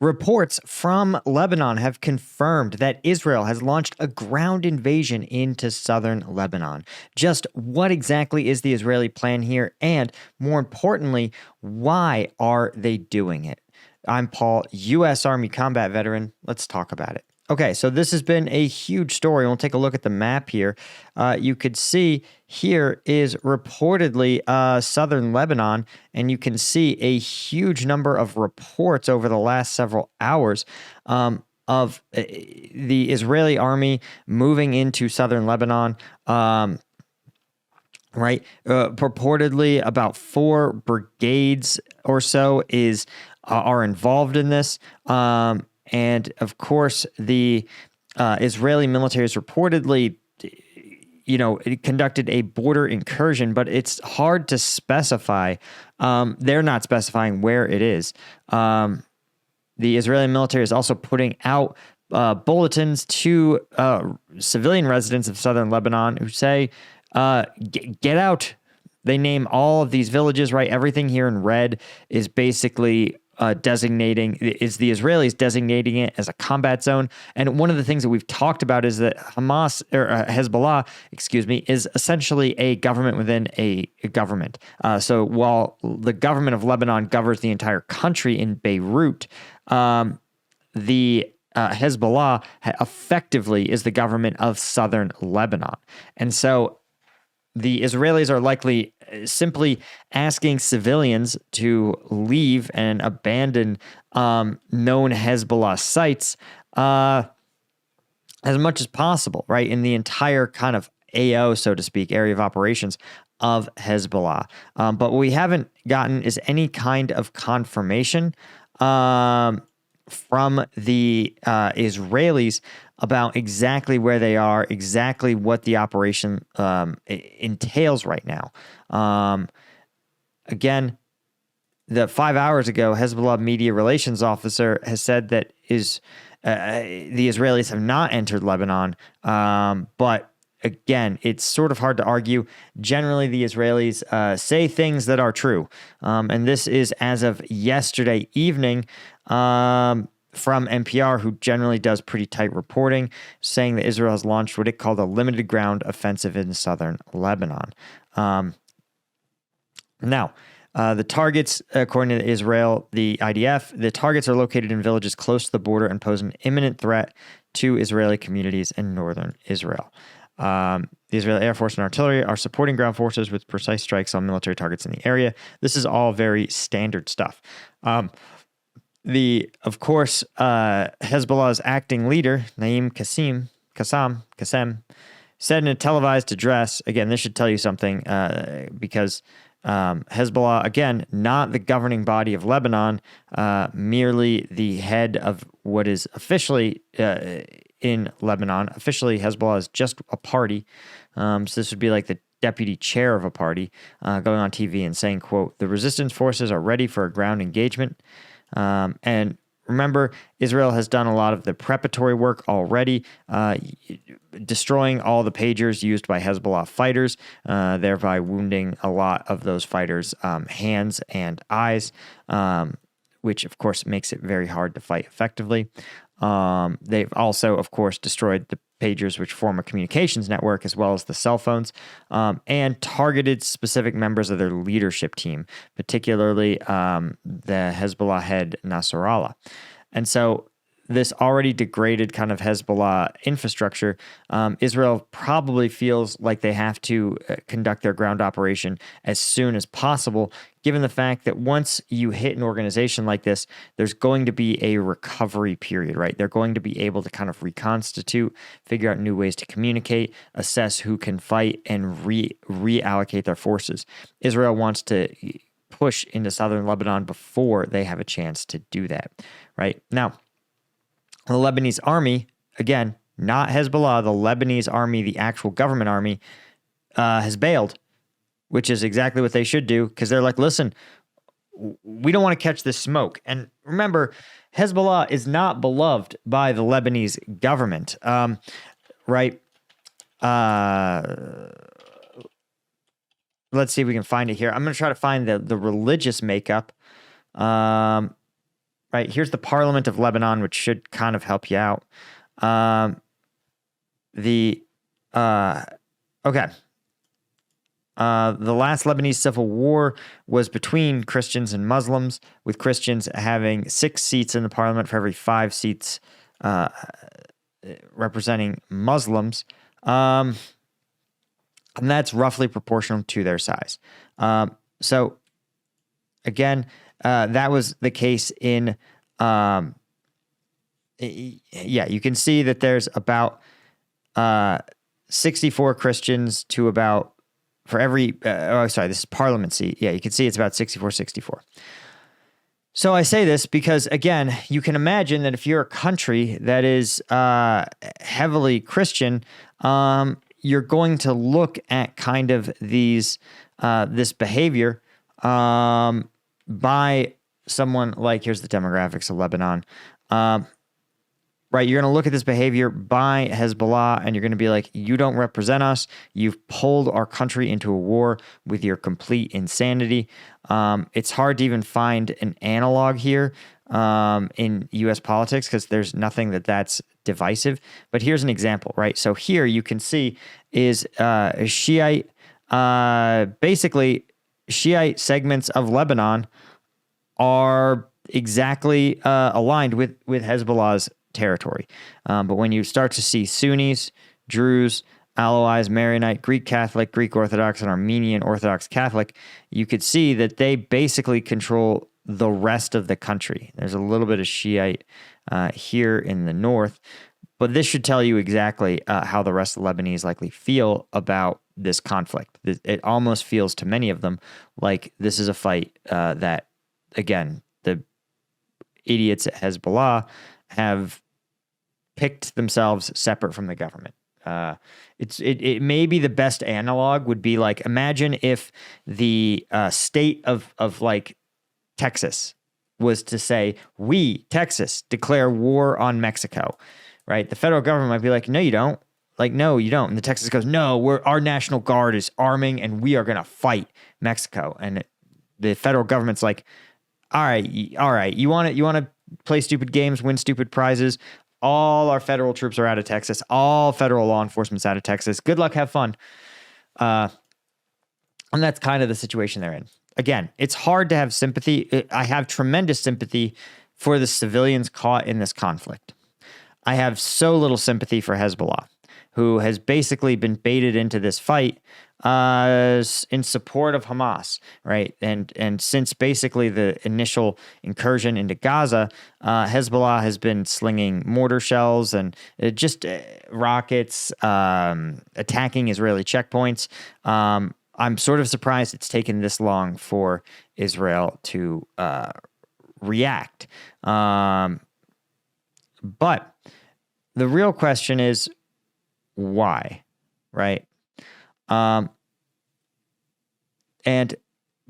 Reports from Lebanon have confirmed that Israel has launched a ground invasion into southern Lebanon. Just what exactly is the Israeli plan here? And more importantly, why are they doing it? I'm Paul, U.S. Army combat veteran. Let's talk about it. Okay, so this has been a huge story. We'll take a look at the map here. You could see here is reportedly southern Lebanon, and you can see a huge number of reports over the last several hours of the Israeli army moving into southern Lebanon. Right, purportedly about 4 brigades or so are involved in this. And of course, the Israeli military has reportedly, it conducted a border incursion, but it's hard to specify. They're not specifying where it is. The Israeli military is also putting out bulletins to civilian residents of southern Lebanon who say, get out. They name all of these villages, right? Everything here in red is basically the Israelis designating it as a combat zone. And one of the things that we've talked about is that Hezbollah, is essentially a government within a government. So while the government of Lebanon governs the entire country in Beirut, the Hezbollah effectively is the government of southern Lebanon. And so the Israelis are likely simply asking civilians to leave and abandon known Hezbollah sites as much as possible, right, in the entire kind of AO, so to speak, area of operations of Hezbollah. But what we haven't gotten is any kind of confirmation from the Israelis about exactly where they are, exactly what the operation entails right now. Again, the 5 hours ago, Hezbollah media relations officer has said that the Israelis have not entered Lebanon, but again, it's sort of hard to argue. Generally, the Israelis say things that are true. And this is as of yesterday evening from NPR, who generally does pretty tight reporting, saying that Israel has launched what it called a limited ground offensive in southern Lebanon. Now, the targets, according to Israel, the IDF, the targets are located in villages close to the border and pose an imminent threat to Israeli communities in northern Israel. The Israeli Air Force and artillery are supporting ground forces with precise strikes on military targets in the area. This is all very standard stuff. Of course, Hezbollah's acting leader, Naim Qassem, said in a televised address, again, this should tell you something, because Hezbollah, again, not the governing body of Lebanon, merely the head of what is officially in Lebanon. Officially, Hezbollah is just a party. So this would be like the deputy chair of a party going on TV and saying, quote, "The resistance forces are ready for a ground engagement." And remember, Israel has done a lot of the preparatory work already, destroying all the pagers used by Hezbollah fighters, thereby wounding a lot of those fighters' hands and eyes, which, of course, makes it very hard to fight effectively. They've also, of course, destroyed the pagers, which form a communications network, as well as the cell phones, and targeted specific members of their leadership team, particularly the Hezbollah head Nasrallah. And so this already degraded kind of Hezbollah infrastructure, Israel probably feels like they have to conduct their ground operation as soon as possible, given the fact that once you hit an organization like this, there's going to be a recovery period, right? They're going to be able to kind of reconstitute, figure out new ways to communicate, assess who can fight, and reallocate their forces. Israel wants to push into southern Lebanon before they have a chance to do that, right? Now, the Lebanese army, again, not Hezbollah, the Lebanese army, the actual government army, has bailed, which is exactly what they should do, because they're like, listen, we don't want to catch this smoke. And remember, Hezbollah is not beloved by the Lebanese government, right? Let's see if we can find it here. I'm going to try to find the religious makeup. right? Here's the Parliament of Lebanon, which should kind of help you out. Okay. The last Lebanese civil war was between Christians and Muslims, with Christians having 6 seats in the parliament for every 5 seats representing Muslims. And that's roughly proportional to their size. So, again, that was the case in, you can see that there's about 64 Christians to about, for every, this is parliament seat. Yeah, you can see it's about 64. So I say this because, again, you can imagine that if you're a country that is heavily Christian, you're going to look at kind of this behavior by someone like, here's the demographics of Lebanon. Right, you're going to look at this behavior by Hezbollah and you're going to be like, you don't represent us. You've pulled our country into a war with your complete insanity. It's hard to even find an analog here in U.S. politics because there's nothing that's divisive. But here's an example, right? So here you can see is Shiite, basically Shiite segments of Lebanon are exactly aligned with Hezbollah's territory. But when you start to see Sunnis, Druze, Alawis, Maronite, Greek Catholic, Greek Orthodox, and Armenian Orthodox Catholic, you could see that they basically control the rest of the country. There's a little bit of Shiite here in the north, but this should tell you exactly how the rest of the Lebanese likely feel about this conflict. It almost feels to many of them like this is a fight that, again, the idiots at Hezbollah have picked themselves separate from the government. It may be the best analog would be like, imagine if the state of like Texas was to say, we, Texas, declare war on Mexico, right? The federal government might be like, no, you don't. Like, no, you don't. And the Texas goes, no, our National Guard is arming and we are going to fight Mexico. And the federal government's like, all right. You want to play stupid games, win stupid prizes. All our federal troops are out of Texas. All federal law enforcement's out of Texas. Good luck, have fun. And that's kind of the situation they're in. Again, it's hard to have sympathy. I have tremendous sympathy for the civilians caught in this conflict. I have so little sympathy for Hezbollah, who has basically been baited into this fight in support of Hamas, right? And since basically the initial incursion into Gaza, Hezbollah has been slinging mortar shells and rockets, attacking Israeli checkpoints. I'm sort of surprised it's taken this long for Israel to react. But the real question is why, right? And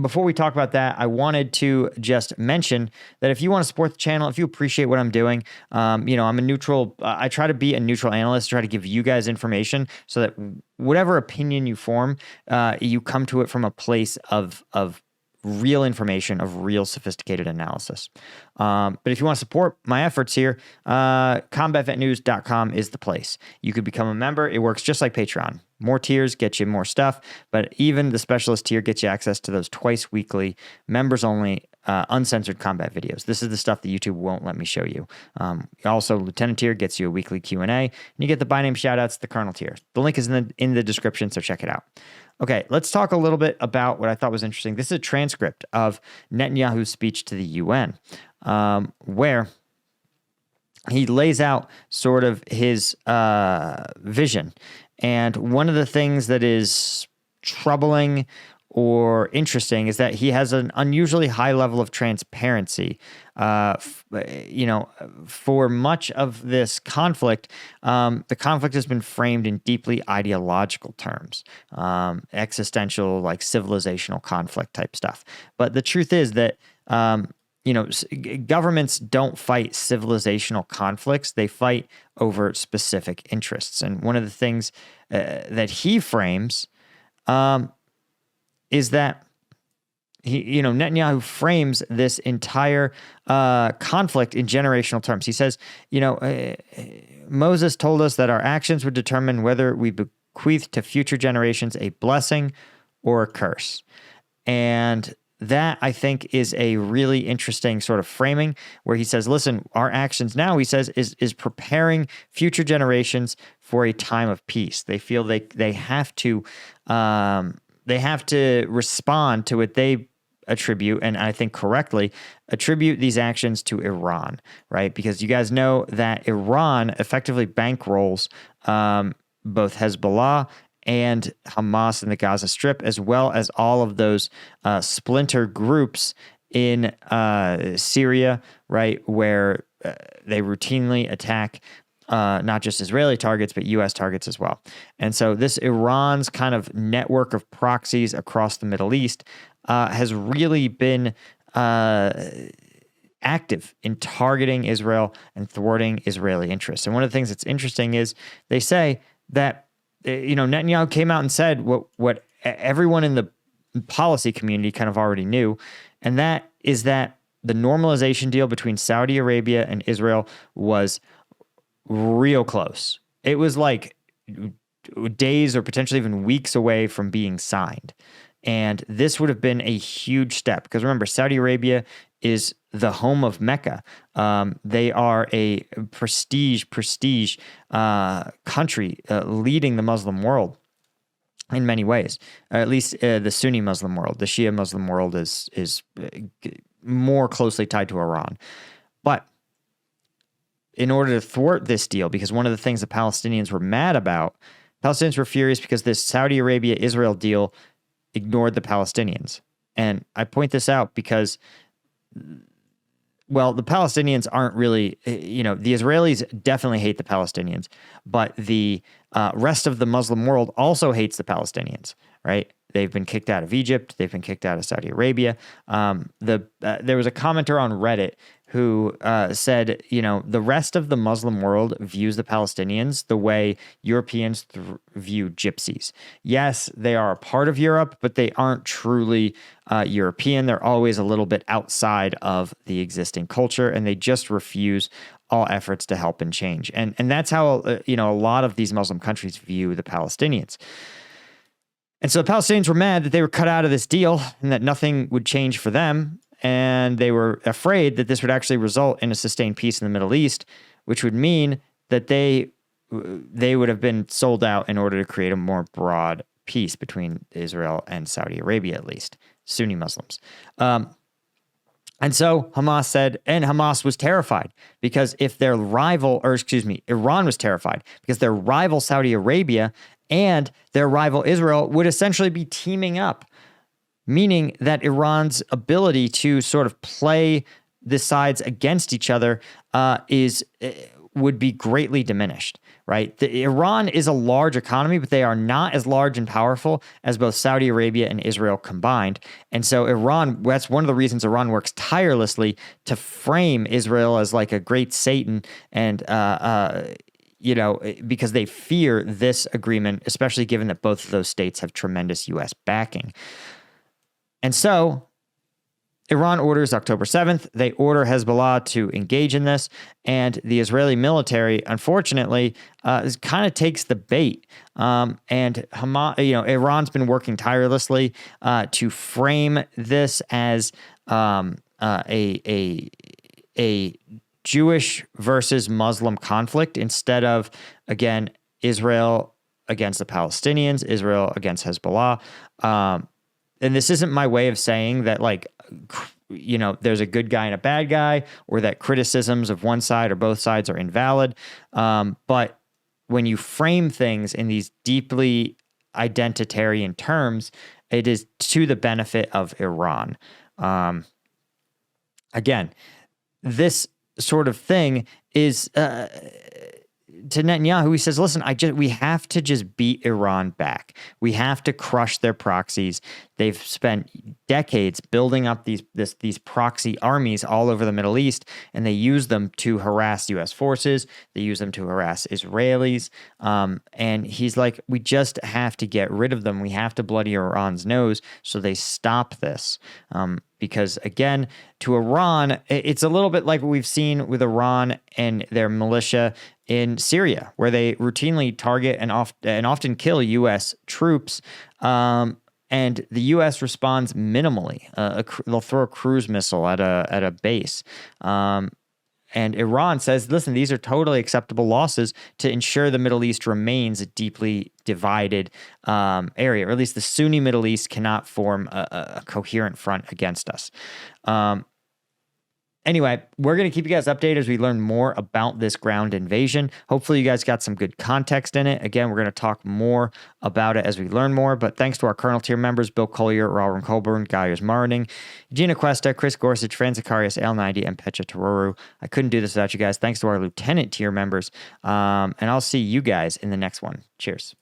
before we talk about that, I wanted to just mention that if you want to support the channel, if you appreciate what I'm doing, I'm a neutral, I try to be a neutral analyst, try to give you guys information so that whatever opinion you form, you come to it from a place of real information, of real sophisticated analysis. But if you want to support my efforts here, combatvetnews.com is the place. You could become a member. It works just like Patreon. More tiers get you more stuff, but even the specialist tier gets you access to those twice weekly, members only, uncensored combat videos. This is the stuff that YouTube won't let me show you. Also, Lieutenant tier gets you a weekly Q&A, and you get the by name shoutouts, the Colonel tier. The link is in the description, so check it out. Okay, let's talk a little bit about what I thought was interesting. This is a transcript of Netanyahu's speech to the UN, where he lays out sort of his vision. And one of the things that is troubling or interesting is that he has an unusually high level of transparency. For much of this conflict, the conflict has been framed in deeply ideological terms, existential, like civilizational conflict type stuff. But the truth is that governments don't fight civilizational conflicts. They fight over specific interests. And one of the things that he frames is that Netanyahu frames this entire conflict in generational terms. He says, Moses told us that our actions would determine whether we bequeath to future generations a blessing or a curse. And that, I think, is a really interesting sort of framing where he says, listen, our actions now, he says, is preparing future generations for a time of peace. They feel they have to respond to what they attribute, and I think correctly, attribute these actions to Iran, right? Because you guys know that Iran effectively bankrolls both Hezbollah and Hamas in the Gaza Strip, as well as all of those splinter groups in Syria, right, where they routinely attack not just Israeli targets, but U.S. targets as well. And so this Iran's kind of network of proxies across the Middle East has really been active in targeting Israel and thwarting Israeli interests. And one of the things that's interesting is they say that, Netanyahu came out and said what everyone in the policy community kind of already knew, and that is that the normalization deal between Saudi Arabia and Israel was real close. It was like days or potentially even weeks away from being signed. And this would have been a huge step because remember, Saudi Arabia is the home of Mecca. They are a prestige country leading the Muslim world in many ways, at least the Sunni Muslim world. The Shia Muslim world is more closely tied to Iran. But in order to thwart this deal, because one of the things the Palestinians were mad about, Palestinians were furious because this Saudi Arabia-Israel deal ignored the Palestinians. And I point this out because, well, the Palestinians aren't really, the Israelis definitely hate the Palestinians, but the rest of the Muslim world also hates the Palestinians, right? They've been kicked out of Egypt. They've been kicked out of Saudi Arabia. There was a commenter on Reddit who said, the rest of the Muslim world views the Palestinians the way Europeans view gypsies. Yes, they are a part of Europe, but they aren't truly European. They're always a little bit outside of the existing culture, and they just refuse all efforts to help and change. And that's how, a lot of these Muslim countries view the Palestinians. And so the Palestinians were mad that they were cut out of this deal and that nothing would change for them. And they were afraid that this would actually result in a sustained peace in the Middle East, which would mean that they would have been sold out in order to create a more broad peace between Israel and Saudi Arabia, at least, Sunni Muslims. And so Hamas said, and Hamas was terrified because if their rival, Iran was terrified because their rival Saudi Arabia and their rival Israel would essentially be teaming up, meaning that Iran's ability to sort of play the sides against each other would be greatly diminished, right? Iran is a large economy, but they are not as large and powerful as both Saudi Arabia and Israel combined. And so that's one of the reasons Iran works tirelessly to frame Israel as like a great Satan and, because they fear this agreement, especially given that both of those states have tremendous U.S. backing. And so Iran orders October 7th. They order Hezbollah to engage in this. And the Israeli military, unfortunately, kind of takes the bait. And Hamas, Iran's been working tirelessly to frame this as a Jewish versus Muslim conflict instead of, again, Israel against the Palestinians, Israel against Hezbollah. And this isn't my way of saying that, there's a good guy and a bad guy, or that criticisms of one side or both sides are invalid. But when you frame things in these deeply identitarian terms, it is to the benefit of Iran. Again, this sort of thing is to Netanyahu. He says, listen, we have to just beat Iran back. We have to crush their proxies. They've spent decades building up these proxy armies all over the Middle East, and they use them to harass U.S. forces. They use them to harass Israelis. And he's like, we just have to get rid of them. We have to bloody Iran's nose so they stop this. Because again, to Iran, it's a little bit like what we've seen with Iran and their militia in Syria, where they routinely target and often kill U.S. troops. And the U.S. responds minimally. They'll throw a cruise missile at a base. And Iran says, listen, these are totally acceptable losses to ensure the Middle East remains a deeply divided area, or at least the Sunni Middle East cannot form a coherent front against us. Anyway, we're going to keep you guys updated as we learn more about this ground invasion. Hopefully you guys got some good context in it. Again, we're going to talk more about it as we learn more, but thanks to our Colonel tier members, Bill Collier, Ralph Colburn, Gaius Marning, Gina Cuesta, Chris Gorsuch, Fran Zacharias, L90, and Petra Tororu. I couldn't do this without you guys. Thanks to our Lieutenant tier members, and I'll see you guys in the next one. Cheers.